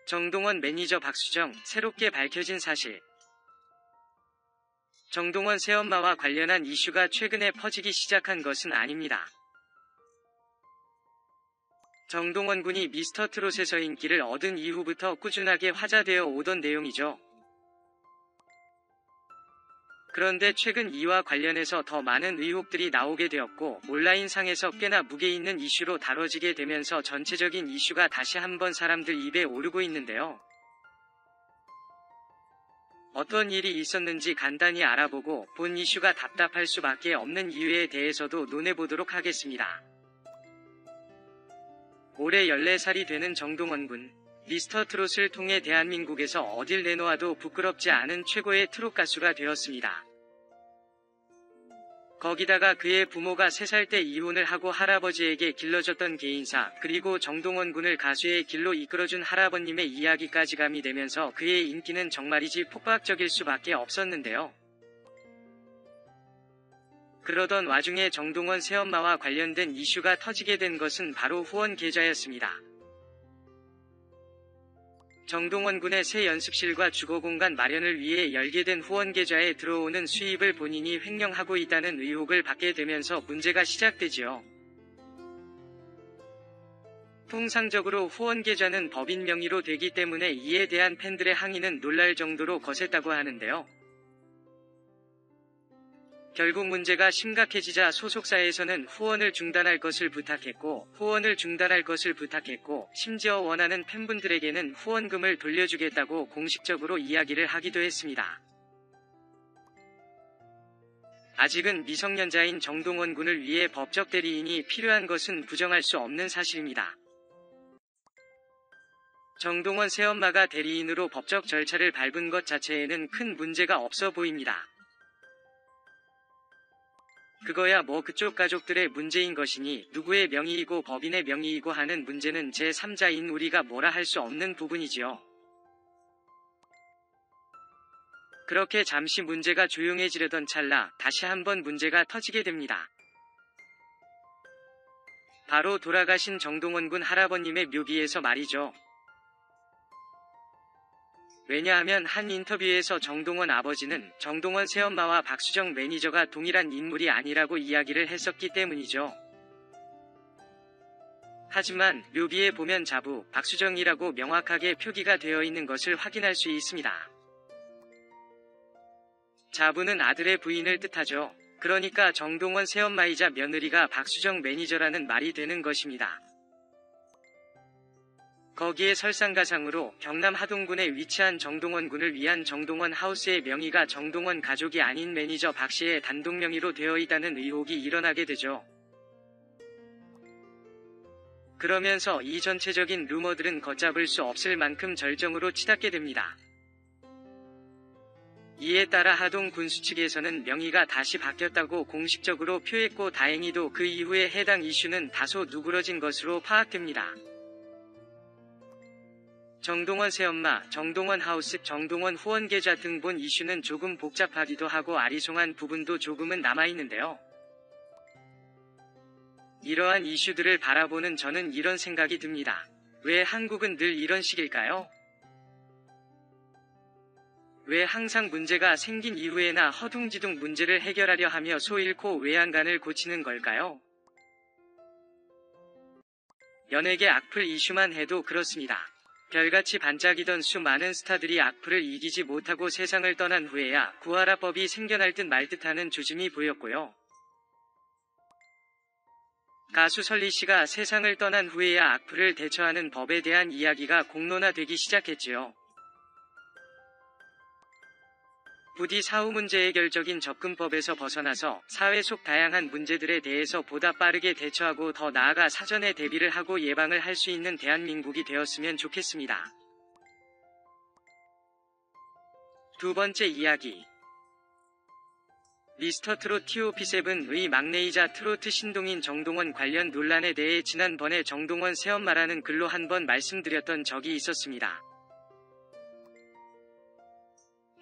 정동원 매니저 박수정, 새롭게 밝혀진 사실. 정동원 새엄마와 관련한 이슈가 최근에 퍼지기 시작한 것은 아닙니다. 정동원 군이 미스터트롯에서 인기를 얻은 이후부터 꾸준하게 화제되어 오던 내용이죠. 그런데 최근 이와 관련해서 더 많은 의혹들이 나오게 되었고 온라인상에서 꽤나 무게 있는 이슈로 다뤄지게 되면서 전체적인 이슈가 다시 한번 사람들 입에 오르고 있는데요. 어떤 일이 있었는지 간단히 알아보고 본 이슈가 답답할 수밖에 없는 이유에 대해서도 논해보도록 하겠습니다. 올해 14살이 되는 정동원 군. 미스터트롯을 통해 대한민국에서 어딜 내놓아도 부끄럽지 않은 최고의 트롯 가수가 되었습니다. 거기다가 그의 부모가 3살 때 이혼을 하고 할아버지에게 길러줬던 개인사, 그리고 정동원 군을 가수의 길로 이끌어준 할아버님의 이야기까지 가미되면서 그의 인기는 정말이지 폭발적일 수밖에 없었는데요. 그러던 와중에 정동원 새엄마와 관련된 이슈가 터지게 된 것은 바로 후원 계좌였습니다. 정동원 군의 새 연습실과 주거공간 마련을 위해 열게 된 후원 계좌에 들어오는 수입을 본인이 횡령하고 있다는 의혹을 받게 되면서 문제가 시작되지요. 통상적으로 후원 계좌는 법인 명의로 되기 때문에 이에 대한 팬들의 항의는 놀랄 정도로 거셌다고 하는데요. 결국 문제가 심각해지자 소속사에서는 후원을 중단할 것을 부탁했고 심지어 원하는 팬분들에게는 후원금을 돌려주겠다고 공식적으로 이야기를 하기도 했습니다. 아직은 미성년자인 정동원 군을 위해 법적 대리인이 필요한 것은 부정할 수 없는 사실입니다. 정동원 새엄마가 대리인으로 법적 절차를 밟은 것 자체에는 큰 문제가 없어 보입니다. 그거야 뭐 그쪽 가족들의 문제인 것이니 누구의 명의이고 법인의 명의이고 하는 문제는 제3자인 우리가 뭐라 할 수 없는 부분이지요. 그렇게 잠시 문제가 조용해지려던 찰나 다시 한번 문제가 터지게 됩니다. 바로 돌아가신 정동원 군 할아버님의 묘비에서 말이죠. 왜냐하면 한 인터뷰에서 정동원 아버지는 정동원 새엄마와 박수정 매니저가 동일한 인물이 아니라고 이야기를 했었기 때문이죠. 하지만 묘비에 보면 자부, 박수정이라고 명확하게 표기가 되어 있는 것을 확인할 수 있습니다. 자부는 아들의 부인을 뜻하죠. 그러니까 정동원 새엄마이자 며느리가 박수정 매니저라는 말이 되는 것입니다. 거기에 설상가상으로 경남 하동군에 위치한 정동원 군을 위한 정동원 하우스의 명의가 정동원 가족이 아닌 매니저 박씨의 단독 명의로 되어 있다는 의혹이 일어나게 되죠. 그러면서 이 전체적인 루머들은 걷잡을 수 없을 만큼 절정으로 치닫게 됩니다. 이에 따라 하동 군수 측에서는 명의가 다시 바뀌었다고 공식적으로 표했고 다행히도 그 이후에 해당 이슈는 다소 누그러진 것으로 파악됩니다. 정동원 새엄마, 정동원 하우스, 정동원 후원 계좌 등 본 이슈는 조금 복잡하기도 하고 아리송한 부분도 조금은 남아있는데요. 이러한 이슈들을 바라보는 저는 이런 생각이 듭니다. 왜 한국은 늘 이런 식일까요? 왜 항상 문제가 생긴 이후에나 허둥지둥 문제를 해결하려 하며 소 잃고 외양간을 고치는 걸까요? 연예계 악플 이슈만 해도 그렇습니다. 별같이 반짝이던 수많은 스타들이 악플을 이기지 못하고 세상을 떠난 후에야 구하라법이 생겨날 듯 말 듯하는 조짐이 보였고요. 가수 설리씨가 세상을 떠난 후에야 악플을 대처하는 법에 대한 이야기가 공론화되기 시작했지요. 부디 사후 문제 해결적인 접근법에서 벗어나서 사회 속 다양한 문제들에 대해서 보다 빠르게 대처하고 더 나아가 사전에 대비를 하고 예방을 할 수 있는 대한민국이 되었으면 좋겠습니다. 두 번째 이야기. 미스터트롯 TOP7의 막내이자 트로트 신동인 정동원 관련 논란에 대해 지난번에 정동원 새엄마라는 글로 한번 말씀드렸던 적이 있었습니다.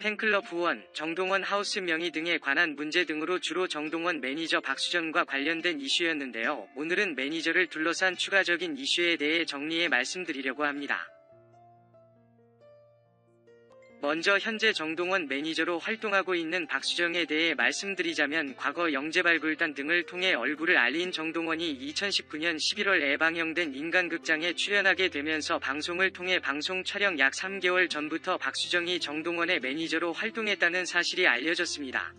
팬클럽 후원, 정동원 하우스 명의 등에 관한 문제 등으로 주로 정동원 매니저 박수정과 관련된 이슈였는데요. 오늘은 매니저를 둘러싼 추가적인 이슈에 대해 정리해 말씀드리려고 합니다. 먼저 현재 정동원 매니저로 활동하고 있는 박수정에 대해 말씀드리자면 과거 영재발굴단 등을 통해 얼굴을 알린 정동원이 2019년 11월에 방영된 인간극장에 출연하게 되면서 방송을 통해 방송 촬영 약 3개월 전부터 박수정이 정동원의 매니저로 활동했다는 사실이 알려졌습니다.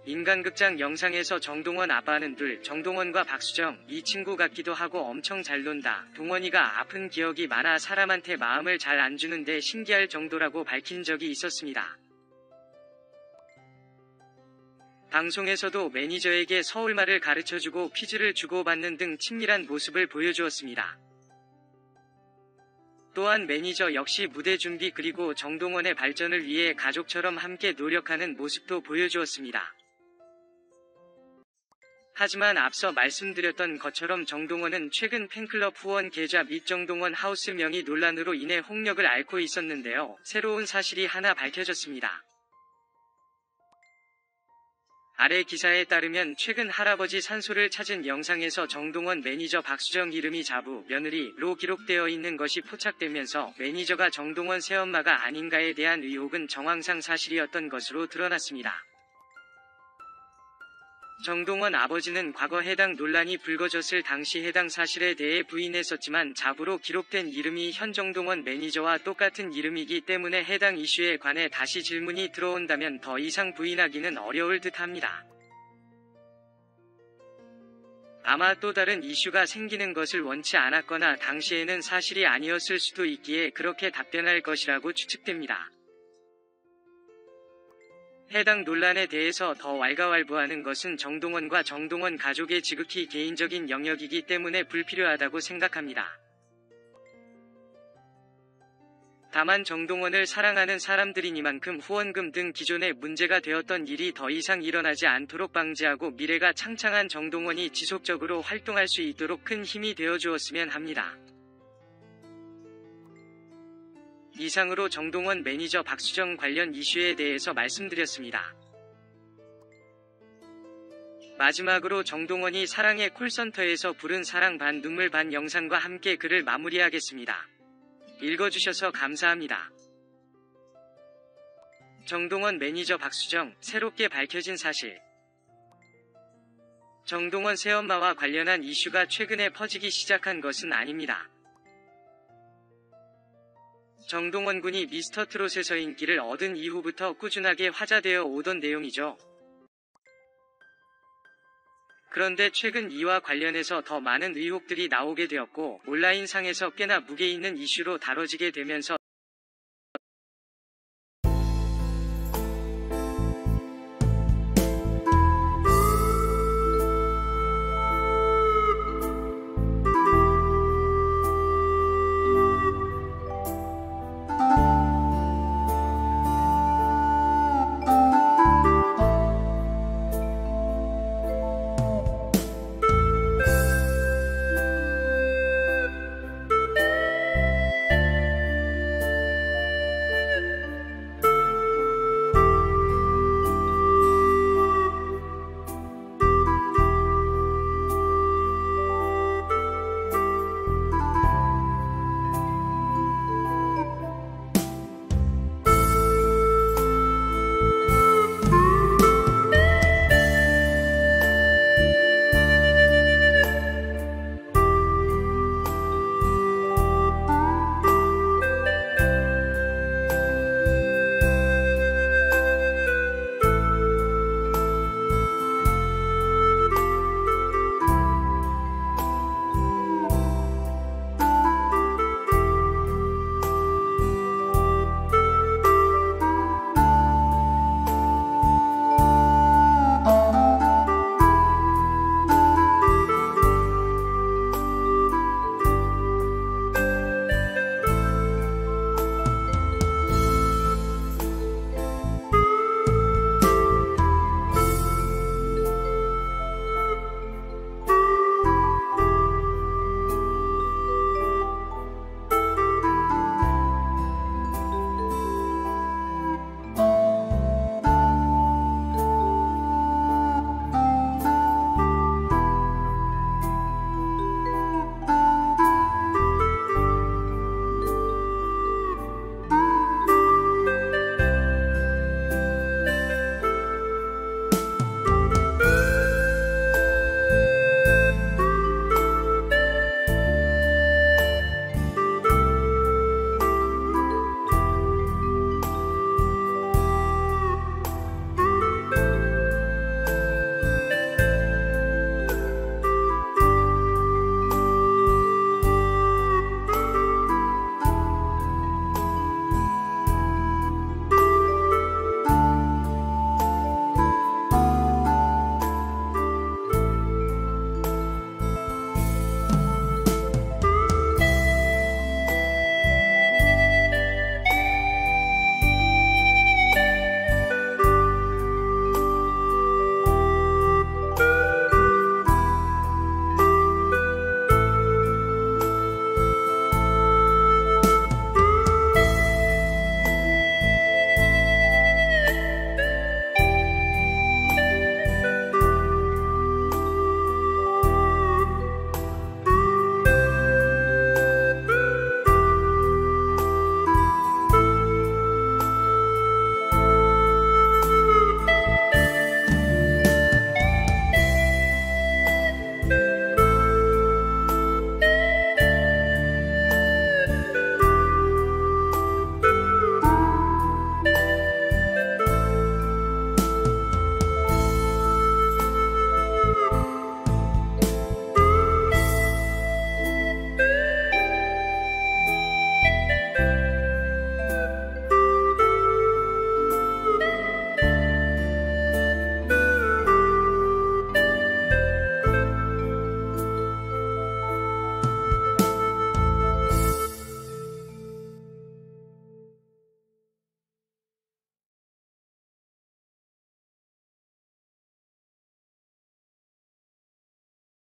인간극장 영상에서 정동원 아빠는 정동원과 박수정, 이 친구 같기도 하고 엄청 잘 논다. 동원이가 아픈 기억이 많아 사람한테 마음을 잘 안 주는데 신기할 정도라고 밝힌 적이 있었습니다. 방송에서도 매니저에게 서울말을 가르쳐주고 퀴즈를 주고받는 등 친밀한 모습을 보여주었습니다. 또한 매니저 역시 무대 준비 그리고 정동원의 발전을 위해 가족처럼 함께 노력하는 모습도 보여주었습니다. 하지만 앞서 말씀드렸던 것처럼 정동원은 최근 팬클럽 후원 계좌 및 정동원 하우스 명의 논란으로 인해 홍역을 앓고 있었는데요. 새로운 사실이 하나 밝혀졌습니다. 아래 기사에 따르면 최근 할아버지 산소를 찾은 영상에서 정동원 매니저 박수정 이름이 자부, 며느리로 기록되어 있는 것이 포착되면서 매니저가 정동원 새엄마가 아닌가에 대한 의혹은 정황상 사실이었던 것으로 드러났습니다. 정동원 아버지는 과거 해당 논란이 불거졌을 당시 해당 사실에 대해 부인했었지만 자부로 기록된 이름이 현 정동원 매니저와 똑같은 이름이기 때문에 해당 이슈에 관해 다시 질문이 들어온다면 더 이상 부인하기는 어려울 듯합니다. 아마 또 다른 이슈가 생기는 것을 원치 않았거나 당시에는 사실이 아니었을 수도 있기에 그렇게 답변할 것이라고 추측됩니다. 해당 논란에 대해서 더 왈가왈부하는 것은 정동원과 정동원 가족의 지극히 개인적인 영역이기 때문에 불필요하다고 생각합니다. 다만 정동원을 사랑하는 사람들이니만큼 후원금 등 기존에 문제가 되었던 일이 더 이상 일어나지 않도록 방지하고 미래가 창창한 정동원이 지속적으로 활동할 수 있도록 큰 힘이 되어주었으면 합니다. 이상으로 정동원 매니저 박수정 관련 이슈에 대해서 말씀드렸습니다. 마지막으로 정동원이 사랑의 콜센터에서 부른 사랑 반 눈물 반 영상과 함께 글을 마무리하겠습니다. 읽어주셔서 감사합니다. 정동원 매니저 박수정, 새롭게 밝혀진 사실. 정동원 새엄마와 관련한 이슈가 최근에 퍼지기 시작한 것은 아닙니다. 정동원 군이 미스터트롯에서 인기를 얻은 이후부터 꾸준하게 화제되어 오던 내용이죠. 그런데 최근 이와 관련해서 더 많은 의혹들이 나오게 되었고 온라인상에서 꽤나 무게 있는 이슈로 다뤄지게 되면서